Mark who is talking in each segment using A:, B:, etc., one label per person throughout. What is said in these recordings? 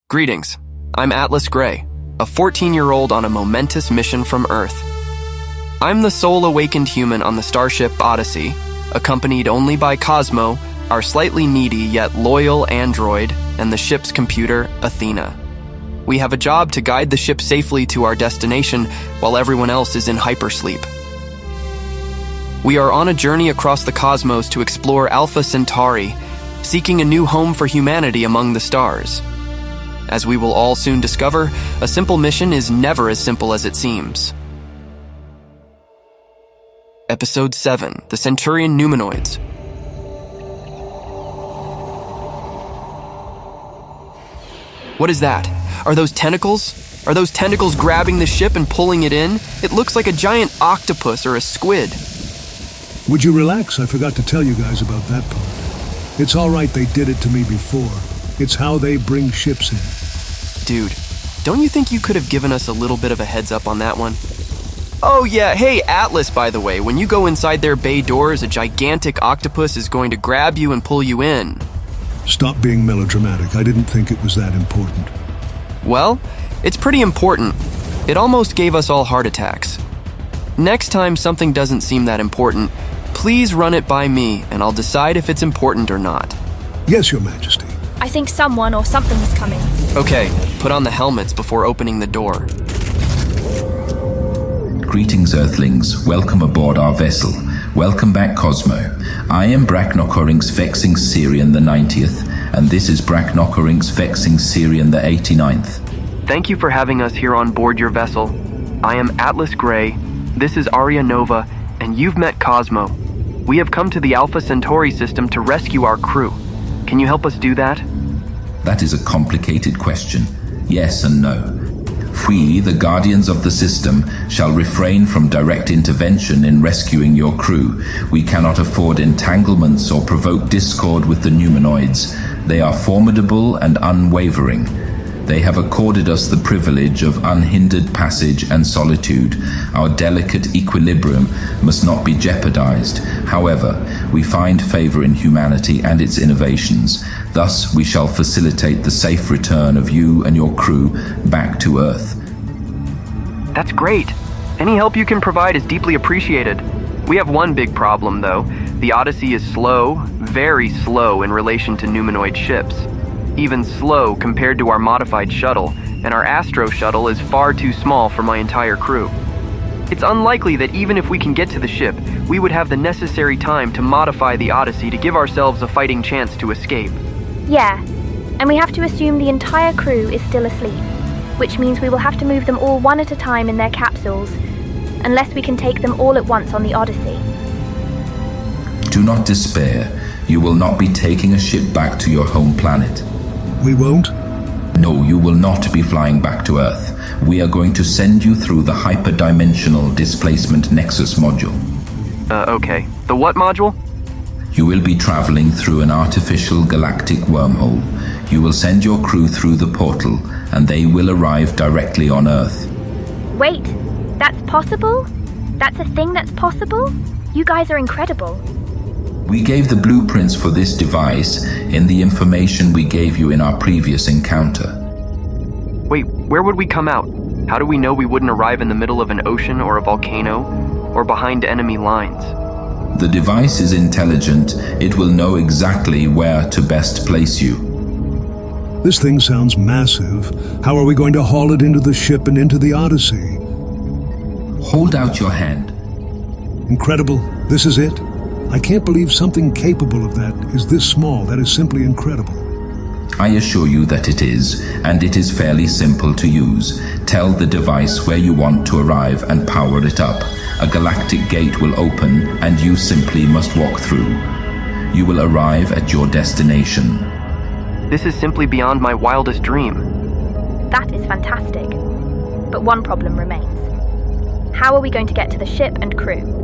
A: Greetings. I'm Atlas Gray, a 14-year-old on a momentous mission from Earth. I'm the sole awakened human on the starship Odyssey, accompanied only by Cosmo, our slightly needy yet loyal android, and the ship's computer, Athena. We have a job to guide the ship safely to our destination while everyone else is in hypersleep. We are on a journey across the cosmos to explore Alpha Centauri, seeking a new home for humanity among the stars. As we will all soon discover, a simple mission is never as simple as it seems. Episode 7, The Centurian Numenoids. What is that? Are those tentacles? Are those tentacles grabbing the ship and pulling it in? It looks like a giant octopus or a squid.
B: Would you relax? I forgot to tell you guys about that part. It's all right, they did it to me before. It's how they bring ships in.
A: Dude, don't you think you could have given us a little bit of a heads up on that one? Oh yeah, hey Atlas, by the way, when you go inside their bay doors, a gigantic octopus is going to grab you and pull you in.
B: Stop being melodramatic. I didn't think it was that important.
A: Well, it's pretty important. It almost gave us all heart attacks. Next time something doesn't seem that important, please run it by me and I'll decide if it's important or not.
B: Yes, Your Majesty.
C: I think someone or something is coming.
A: Okay, put on the helmets before opening the door.
D: Greetings, Earthlings. Welcome aboard our vessel. Welcome back, Cosmo. I am Braknokoring's Vexing Syrian the 90th, and this is Braknokoring's Vexing Syrian the 89th.
A: Thank you for having us here on board your vessel. I am Atlas Gray, this is Aria Nova, and you've met Cosmo. We have come to the Alpha Centauri system to rescue our crew. Can you help us do that?
D: That is a complicated question. Yes and no. We, the guardians of the system, shall refrain from direct intervention in rescuing your crew. We cannot afford entanglements or provoke discord with the Numenoids. They are formidable and unwavering. They have accorded us the privilege of unhindered passage and solitude. Our delicate equilibrium must not be jeopardized. However, we find favor in humanity and its innovations. Thus, we shall facilitate the safe return of you and your crew back to Earth.
A: That's great. Any help you can provide is deeply appreciated. We have one big problem, though. The Odyssey is slow, very slow in relation to Numenoid ships. Even slow compared to our modified shuttle, and our Astro shuttle is far too small for my entire crew. It's unlikely that even if we can get to the ship, we would have the necessary time to modify the Odyssey to give ourselves a fighting chance to escape.
C: Yeah, and we have to assume the entire crew is still asleep, which means we will have to move them all one at a time in their capsules, unless we can take them all at once on the Odyssey.
D: Do not despair. You will not be taking a ship back to your home planet.
B: We won't?
D: No, you will not be flying back to Earth. We are going to send you through the hyperdimensional displacement nexus module.
A: Okay. The what module?
D: You will be traveling through an artificial galactic wormhole. You will send your crew through the portal, and they will arrive directly on Earth.
C: Wait, that's possible? That's a thing that's possible? You guys are incredible.
D: We gave the blueprints for this device in the information we gave you in our previous encounter.
A: Wait, where would we come out? How do we know we wouldn't arrive in the middle of an ocean or a volcano, or behind enemy lines?
D: The device is intelligent. It will know exactly where to best place you.
B: This thing sounds massive. How are we going to haul it into the ship and into the Odyssey?
D: Hold out your hand.
B: Incredible. This is it. I can't believe something capable of that is this small. That is simply incredible.
D: I assure you that it is, and it is fairly simple to use. Tell the device where you want to arrive and power it up. A galactic gate will open, and you simply must walk through. You will arrive at your destination.
A: This is simply beyond my wildest dream.
C: That is fantastic. But one problem remains. How are we going to get to the ship and crew?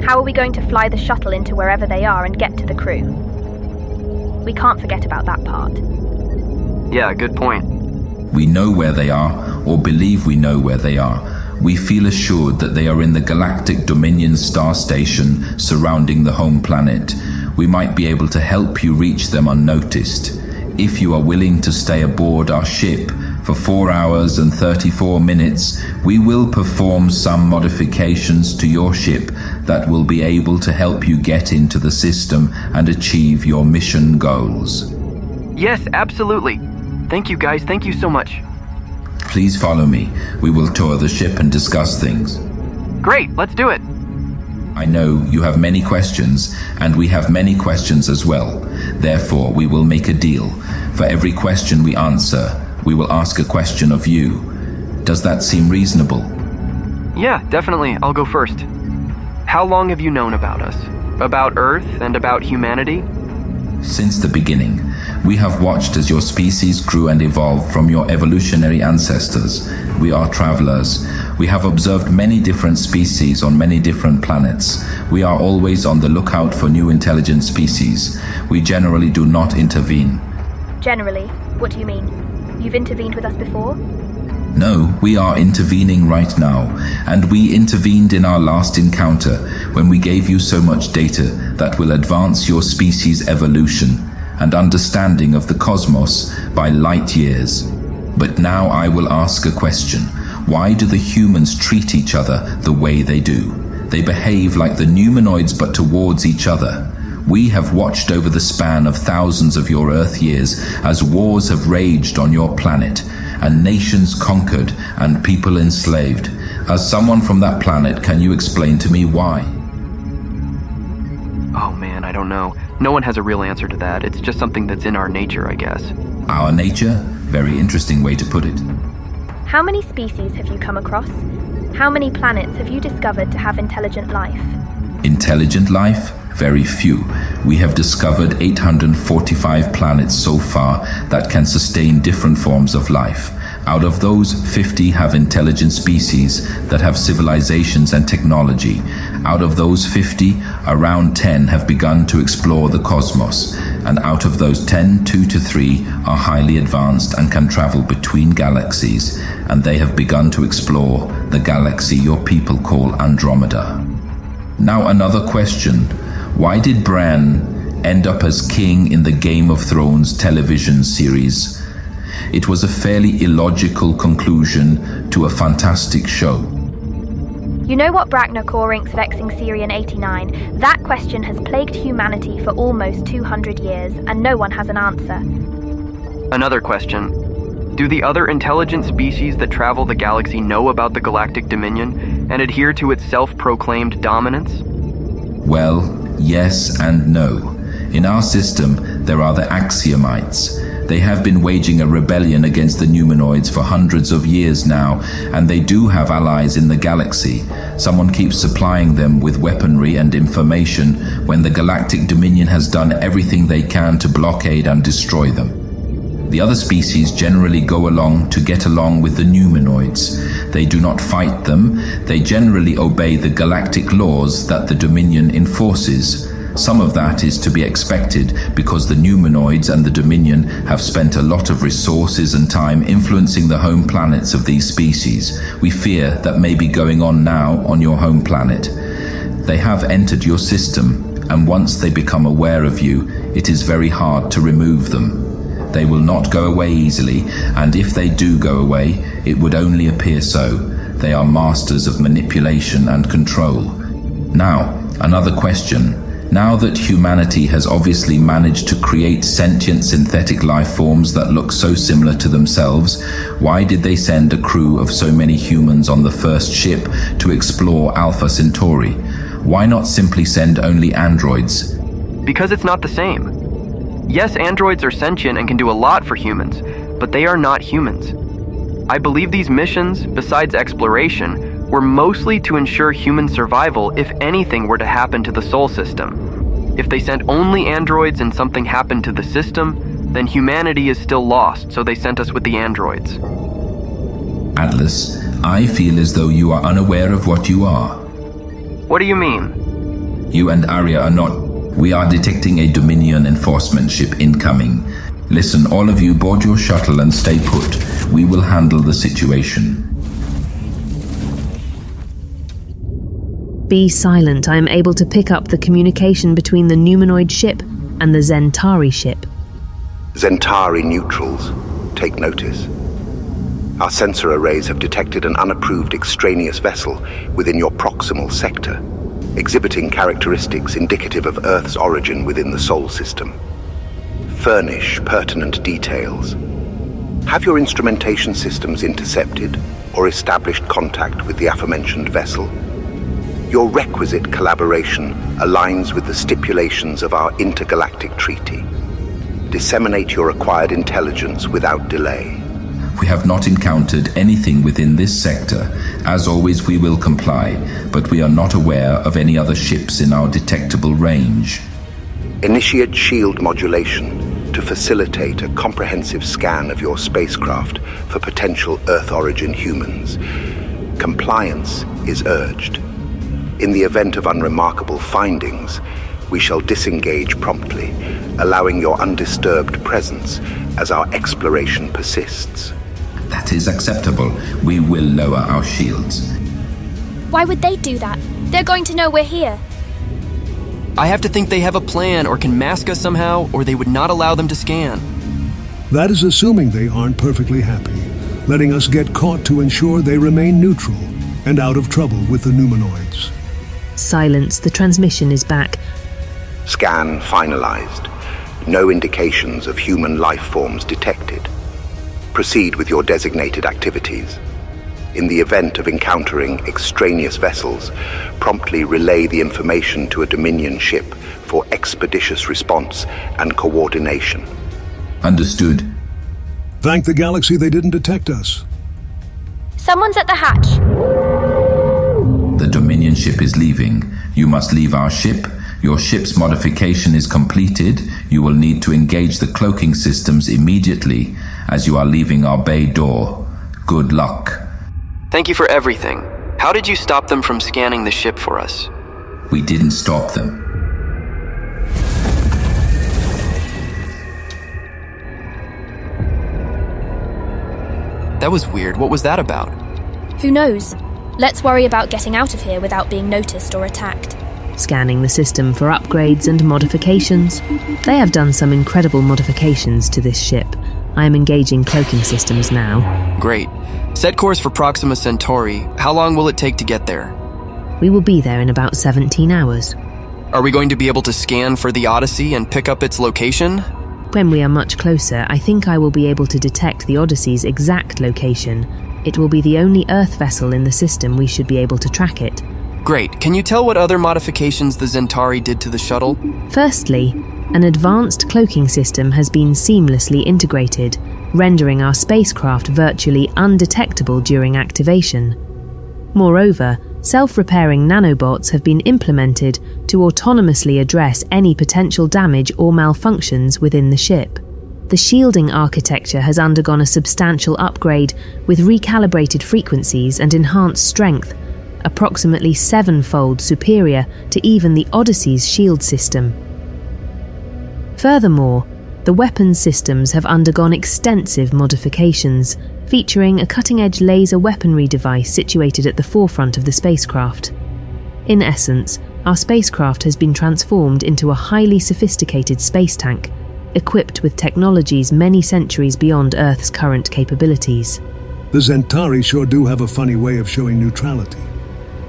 C: How are we going to fly the shuttle into wherever they are and get to the crew? We can't forget about that part.
A: Yeah, good point.
D: We know where they are, or believe we know where they are. We feel assured that they are in the Galactic Dominion star station surrounding the home planet. We might be able to help you reach them unnoticed. If you are willing to stay aboard our ship for 4 hours and 34 minutes, we will perform some modifications to your ship that will be able to help you get into the system and achieve your mission goals.
A: Yes, absolutely. Thank you guys, thank you so much.
D: Please follow me. We will tour the ship and discuss things.
A: Great, let's do it.
D: I know you have many questions, and we have many questions as well. Therefore, we will make a deal. For every question we answer, we will ask a question of you. Does that seem reasonable?
A: Yeah, definitely. I'll go first. How long have you known about us? About Earth and about humanity?
D: Since the beginning, we have watched as your species grew and evolved from your evolutionary ancestors. We are travelers. We have observed many different species on many different planets. We are always on the lookout for new intelligent species. We generally do not intervene.
C: Generally? What do you mean? You've intervened with us before?
D: No, we are intervening right now, and we intervened in our last encounter when we gave you so much data that will advance your species' evolution and understanding of the cosmos by light years. But now I will ask a question. Why do the humans treat each other the way they do? They behave like the Numenoids but towards each other. We have watched over the span of thousands of your Earth years as wars have raged on your planet, and nations conquered and people enslaved. As someone from that planet, can you explain to me why?
A: Oh man, I don't know. No one has a real answer to that. It's just something that's in our nature, I guess.
D: Our nature? Very interesting way to put it.
C: How many species have you come across? How many planets have you discovered to have intelligent life?
D: Intelligent life? Very few. We have discovered 845 planets so far that can sustain different forms of life. Out of those, 50 have intelligent species that have civilizations and technology. Out of those 50, around 10 have begun to explore the cosmos. And out of those 10, 2 to 3 are highly advanced and can travel between galaxies. And they have begun to explore the galaxy your people call Andromeda. Now another question. Why did Bran end up as king in the Game of Thrones television series? It was a fairly illogical conclusion to a fantastic show.
C: You know what Brachner Corinx vexing Sirian 89? That question has plagued humanity for almost 200 years, and no one has an answer.
A: Another question. Do the other intelligent species that travel the galaxy know about the Galactic Dominion and adhere to its self-proclaimed dominance?
D: Well, yes and no. In our system, there are the Axiomites. They have been waging a rebellion against the Numenoids for hundreds of years now, and they do have allies in the galaxy. Someone keeps supplying them with weaponry and information when the Galactic Dominion has done everything they can to blockade and destroy them. The other species generally go along to get along with the Numenoids. They do not fight them. They generally obey the galactic laws that the Dominion enforces. Some of that is to be expected because the Numenoids and the Dominion have spent a lot of resources and time influencing the home planets of these species. We fear that may be going on now on your home planet. They have entered your system, and once they become aware of you, it is very hard to remove them. They will not go away easily, and if they do go away, it would only appear so. They are masters of manipulation and control. Now, another question. Now that humanity has obviously managed to create sentient synthetic life forms that look so similar to themselves, why did they send a crew of so many humans on the first ship to explore Alpha Centauri? Why not simply send only androids?
A: Because it's not the same. Yes, androids are sentient and can do a lot for humans, but they are not humans. I believe these missions, besides exploration, were mostly to ensure human survival if anything were to happen to the Sol system. If they sent only androids and something happened to the system, then humanity is still lost, so they sent us with the androids.
D: Atlas, I feel as though you are unaware of what you are.
A: What do you mean?
D: You and Aria are not. We are detecting a Dominion enforcement ship incoming. Listen, all of you, board your shuttle and stay put. We will handle the situation.
E: Be silent. I am able to pick up the communication between the Numenoid ship and the Zentari ship.
F: Zentari neutrals, take notice. Our sensor arrays have detected an unapproved extraneous vessel within your proximal sector, exhibiting characteristics indicative of Earth's origin within the Sol system. Furnish pertinent details. Have your instrumentation systems intercepted or established contact with the aforementioned vessel? Your requisite collaboration aligns with the stipulations of our intergalactic treaty. Disseminate your acquired intelligence without delay.
D: We have not encountered anything within this sector. As always, we will comply, but we are not aware of any other ships in our detectable range.
F: Initiate shield modulation to facilitate a comprehensive scan of your spacecraft for potential Earth-origin humans. Compliance is urged. In the event of unremarkable findings, we shall disengage promptly, allowing your undisturbed presence as our exploration persists.
D: That is acceptable. We will lower our shields.
C: Why would they do that? They're going to know we're here.
A: I have to think they have a plan or can mask us somehow, or they would not allow them to scan.
B: That is assuming they aren't perfectly happy, letting us get caught to ensure they remain neutral and out of trouble with the Numenoids.
E: Silence, the transmission is back.
F: Scan finalized. No indications of human life forms detected. Proceed with your designated activities. In the event of encountering extraneous vessels, promptly relay the information to a Dominion ship for expeditious response and coordination.
D: Understood.
B: Thank the galaxy they didn't detect us.
C: Someone's at the hatch.
D: The Dominion ship is leaving. You must leave our ship. Your ship's modification is completed. You will need to engage the cloaking systems immediately as you are leaving our bay door. Good luck.
A: Thank you for everything. How did you stop them from scanning the ship for us?
D: We didn't stop them.
A: That was weird. What was that about?
C: Who knows? Let's worry about getting out of here without being noticed or attacked.
E: Scanning the system for upgrades and modifications. They have done some incredible modifications to this ship. I am engaging cloaking systems now.
A: Great. Set course for Proxima Centauri. How long will it take to get there?
E: We will be there in about 17 hours.
A: Are we going to be able to scan for the Odyssey and pick up its location?
E: When we are much closer, I think I will be able to detect the Odyssey's exact location. It will be the only Earth vessel in the system we should be able to track it.
A: Great. Can you tell what other modifications the Zentari did to the shuttle?
E: Firstly, an advanced cloaking system has been seamlessly integrated, rendering our spacecraft virtually undetectable during activation. Moreover, self-repairing nanobots have been implemented to autonomously address any potential damage or malfunctions within the ship. The shielding architecture has undergone a substantial upgrade with recalibrated frequencies and enhanced strength, approximately 7-fold superior to even the Odyssey's shield system. Furthermore, the weapons systems have undergone extensive modifications, featuring a cutting-edge laser weaponry device situated at the forefront of the spacecraft. In essence, our spacecraft has been transformed into a highly sophisticated space tank, equipped with technologies many centuries beyond Earth's current capabilities.
B: The Zentari sure do have a funny way of showing neutrality.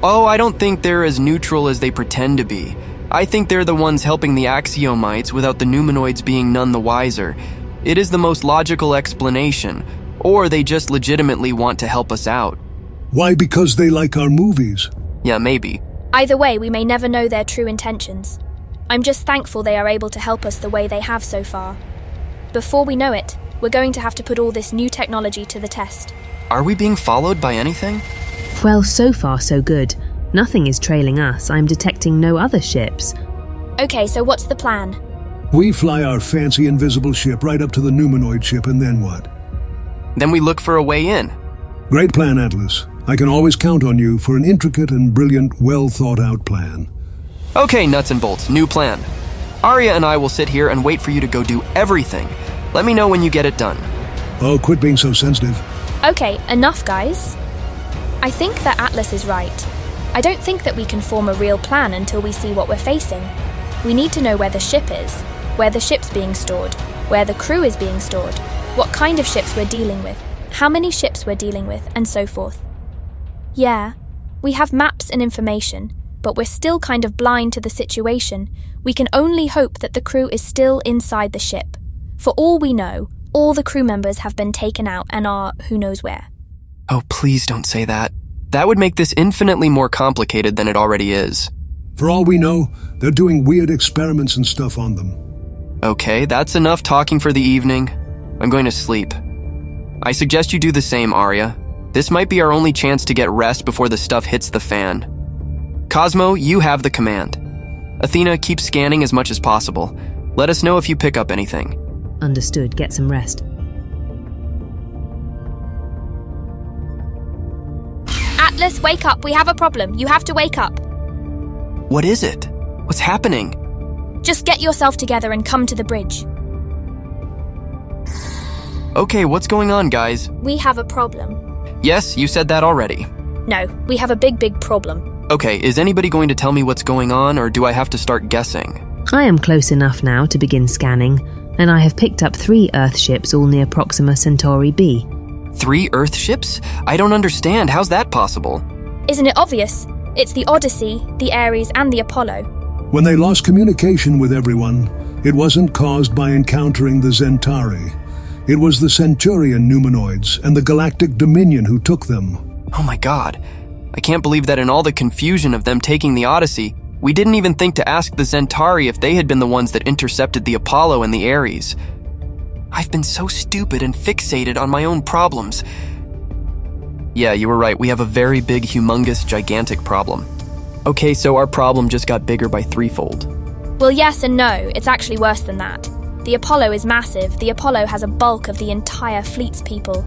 A: Oh, I don't think they're as neutral as they pretend to be. I think they're the ones helping the axiomites without the Numenoids being none the wiser. It is the most logical explanation. Or they just legitimately want to help us out.
B: Why? Because they like our movies?
A: Yeah, maybe.
C: Either way, we may never know their true intentions. I'm just thankful they are able to help us the way they have so far. Before we know it, we're going to have to put all this new technology to the test.
A: Are we being followed by anything?
E: Well, so far so good. Nothing is trailing us. I'm detecting no other ships.
C: Okay, so what's the plan?
B: We fly our fancy invisible ship right up to the Numenoid ship, and then what?
A: Then we look for a way in.
B: Great plan, Atlas. I can always count on you for an intricate and brilliant, well-thought-out plan.
A: Okay, nuts and bolts, new plan. Aria and I will sit here and wait for you to go do everything. Let me know when you get it done.
B: Oh, quit being so sensitive.
C: Okay, enough, guys. I think that Atlas is right. I don't think that we can form a real plan until we see what we're facing. We need to know where the ship is, where the ship's being stored, where the crew is being stored, what kind of ships we're dealing with, how many ships we're dealing with, and so forth. Yeah, we have maps and information, but we're still kind of blind to the situation. We can only hope that the crew is still inside the ship. For all we know, all the crew members have been taken out and are who knows where.
A: Oh, please don't say that. That would make this infinitely more complicated than it already is.
B: For all we know, they're doing weird experiments and stuff on them.
A: Okay, that's enough talking for the evening. I'm going to sleep. I suggest you do the same, Aria. This might be our only chance to get rest before the stuff hits the fan. Cosmo, you have the command. Athena, keep scanning as much as possible. Let us know if you pick up anything.
E: Understood. Get some rest.
C: Atlas, wake up. We have a problem. You have to wake up.
A: What is it? What's happening?
C: Just get yourself together and come to the bridge.
A: Okay, what's going on, guys?
C: We have a problem.
A: Yes, you said that already.
C: No, we have a big problem.
A: Okay, is anybody going to tell me what's going on, or do I have to start guessing?
E: I am close enough now to begin scanning, and I have picked up 3 Earth ships all near Proxima Centauri B.
A: 3 Earth ships? I don't understand. How's that possible?
C: Isn't it obvious? It's the Odyssey, the Aries, and the Apollo.
B: When they lost communication with everyone, it wasn't caused by encountering the Zentari. It was the Centurian Numenoids and the Galactic Dominion who took them.
A: Oh my god. I can't believe that in all the confusion of them taking the Odyssey, we didn't even think to ask the Zentari if they had been the ones that intercepted the Apollo and the Aries. I've been so stupid and fixated on my own problems. Yeah, you were right. We have a very big, humongous, gigantic problem. Okay, so our problem just got bigger by 3-fold.
C: Well, yes and no. It's actually worse than that. The Apollo is massive. The Apollo has a bulk of the entire fleet's people.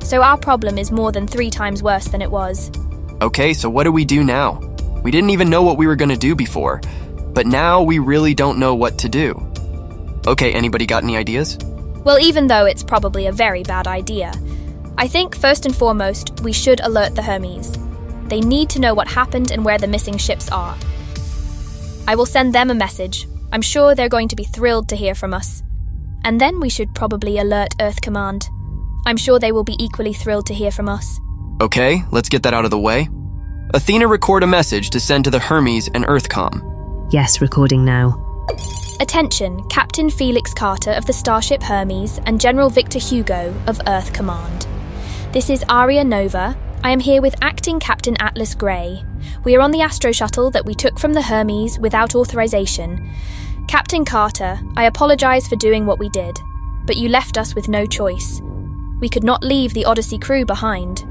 C: So our problem is more than 3 times worse than it was.
A: Okay, so what do we do now? We didn't even know what we were going to do before. But now we really don't know what to do. Okay, anybody got any ideas?
C: Well, even though it's probably a very bad idea, I think first and foremost, we should alert the Hermes. They need to know what happened and where the missing ships are. I will send them a message. I'm sure they're going to be thrilled to hear from us. And then we should probably alert Earth Command. I'm sure they will be equally thrilled to hear from us.
A: Okay, let's get that out of the way. Athena, record a message to send to the Hermes and EarthCom.
E: Yes, recording now.
C: Attention, Captain Felix Carter of the Starship Hermes and General Victor Hugo of Earth Command. This is Aria Nova. I am here with Acting Captain Atlas Gray. We are on the Astro Shuttle that we took from the Hermes without authorization. Captain Carter, I apologize for doing what we did, but you left us with no choice. We could not leave the Odyssey crew behind.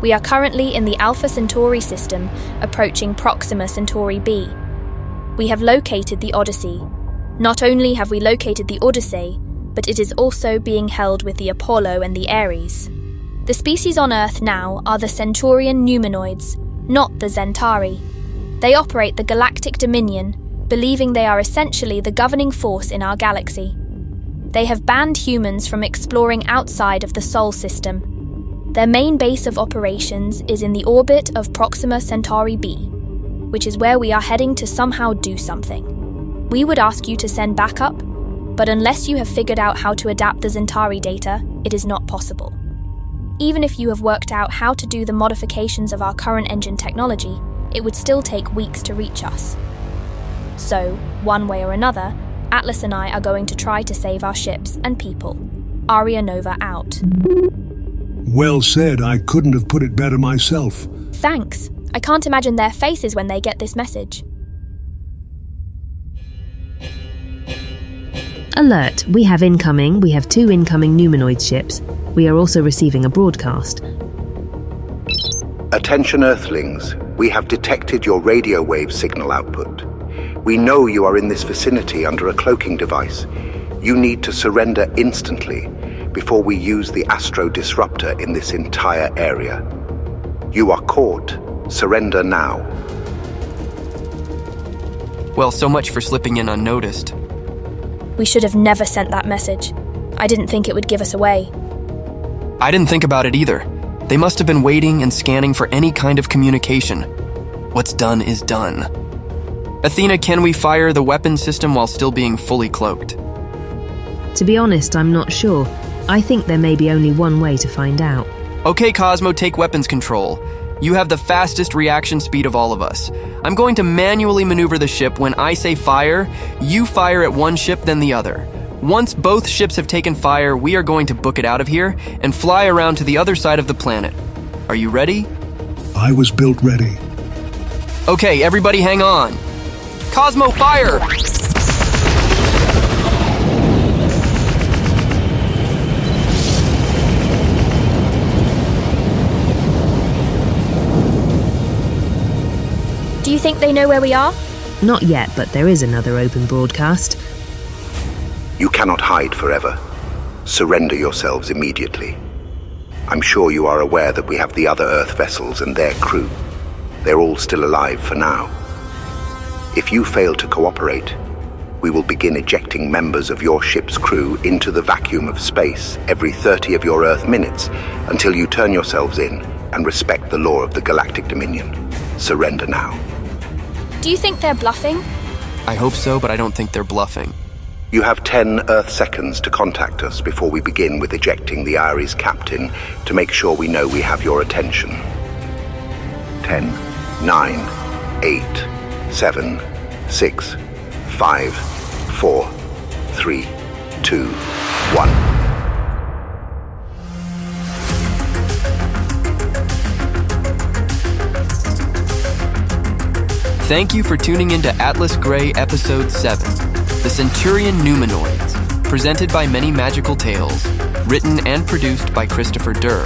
C: We are currently in the Alpha Centauri system, approaching Proxima Centauri B. We have located the Odyssey. Not only have we located the Odyssey, but it is also being held with the Apollo and the Aries. The species on Earth now are the Centurian Numenoids, not the Zentari. They operate the Galactic Dominion, believing they are essentially the governing force in our galaxy. They have banned humans from exploring outside of the Sol system. Their main base of operations is in the orbit of Proxima Centauri B, which is where we are heading to somehow do something. We would ask you to send backup, but unless you have figured out how to adapt the Zentari data, it is not possible. Even if you have worked out how to do the modifications of our current engine technology, it would still take weeks to reach us. So, one way or another, Atlas and I are going to try to save our ships and people. Aria Nova out.
B: Well said. I couldn't have put it better myself.
C: Thanks. I can't imagine their faces when they get this message.
E: Alert, we have 2 incoming Numenoid ships. We are also receiving a broadcast.
F: Attention Earthlings, we have detected your radio wave signal output. We know you are in this vicinity under a cloaking device. You need to surrender instantly before we use the Astro Disruptor in this entire area. You are caught. Surrender now.
A: Well, so much for slipping in unnoticed.
C: We should have never sent that message. I didn't think it would give us away.
A: I didn't think about it either. They must have been waiting and scanning for any kind of communication. What's done is done. Athena, can we fire the weapon system while still being fully cloaked?
E: To be honest, I'm not sure. I think there may be only one way to find out.
A: Okay, Cosmo, take weapons control. You have the fastest reaction speed of all of us. I'm going to manually maneuver the ship. When I say fire, you fire at one ship, then the other. Once both ships have taken fire, we are going to book it out of here and fly around to the other side of the planet. Are you ready?
B: I was built ready.
A: Okay, everybody hang on. Cosmo, fire!
C: Do you think they know where we are?
E: Not yet, but there is another open broadcast.
F: You cannot hide forever. Surrender yourselves immediately. I'm sure you are aware that we have the other Earth vessels and their crew. They're all still alive for now. If you fail to cooperate, we will begin ejecting members of your ship's crew into the vacuum of space every 30 of your Earth minutes until you turn yourselves in and respect the law of the Galactic Dominion. Surrender now.
C: Do you think they're bluffing?
A: I hope so, but I don't think they're bluffing.
F: You have 10 Earth seconds to contact us before we begin with ejecting the Aries captain to make sure we know we have your attention. 10, 9, 8, 7, 6, 5, 4, 3, 2, 1.
A: Thank you for tuning into Atlas Grey Episode 7, The Centurian Numenoids, presented by Many Magical Tales, written and produced by Christopher Durr.